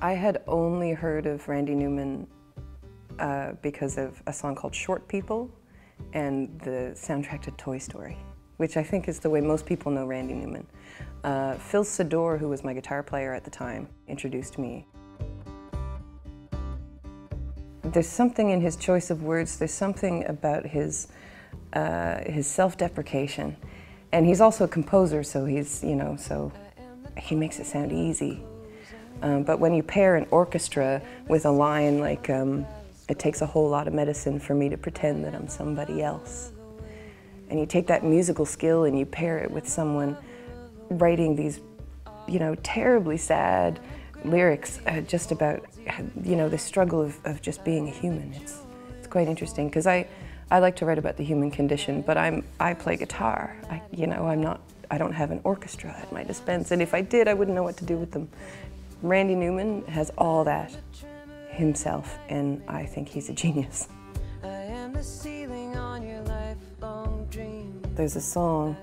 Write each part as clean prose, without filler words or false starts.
I had only heard of Randy Newman because of a song called Short People and the soundtrack to Toy Story, which I think is the way most people know Randy Newman. Phil Sador, who was my guitar player at the time, introduced me. There's something in his choice of words, there's something about his self-deprecation. And he's also a composer, so he's, so he makes it sound easy. But when you pair an orchestra with a line like, it takes a whole lot of medicine for me to pretend that I'm somebody else. And you take that musical skill and you pair it with someone writing these, terribly sad lyrics just about, the struggle of just being a human. It's quite interesting, because I like to write about the human condition, but I play guitar. I don't have an orchestra at my dispense, and if I did, I wouldn't know what to do with them. Randy Newman has all that himself, and I think he's a genius. There's a song,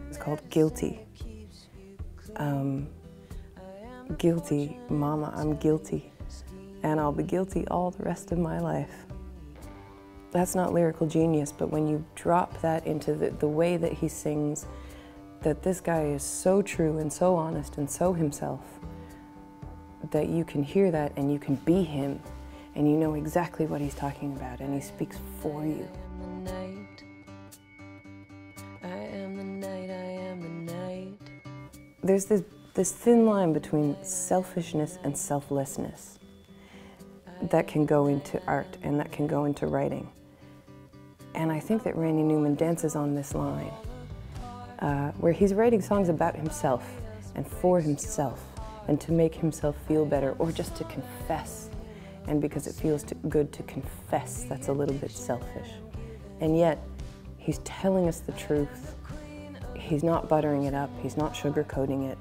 it's called Guilty. Guilty, mama, I'm guilty, and I'll be guilty all the rest of my life. That's not lyrical genius, but when you drop that into the way that he sings, that this guy is so true and so honest and so himself, that you can hear that and you can be him, and you know exactly what he's talking about, and he speaks for you. There's this thin line between selfishness and selflessness that can go into art and that can go into writing. And I think that Randy Newman dances on this line, where he's writing songs about himself and for himself, and to make himself feel better, or just to confess. And because it feels good to confess, that's a little bit selfish. And yet, he's telling us the truth. He's not buttering it up, he's not sugarcoating it.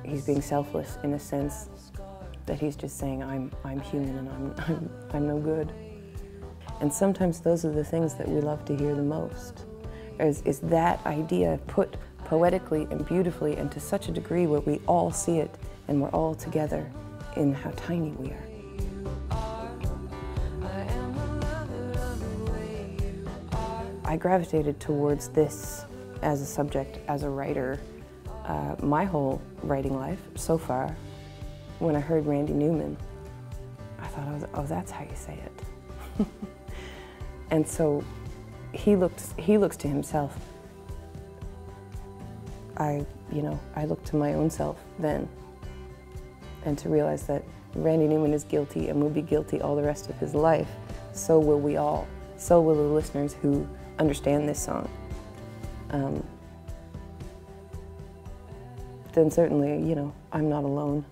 He's being selfless in a sense that he's just saying, I'm human and I'm no good. And sometimes those are the things that we love to hear the most, is that idea put poetically and beautifully and to such a degree where we all see it and we're all together in how tiny we are. I gravitated towards this as a subject, as a writer, my whole writing life so far. When I heard Randy Newman, I thought, oh, that's how you say it. And so he looks to himself. I looked to my own self then, and to realize that Randy Newman is guilty and will be guilty all the rest of his life. So will we all. So will the listeners who understand this song. Then certainly, I'm not alone.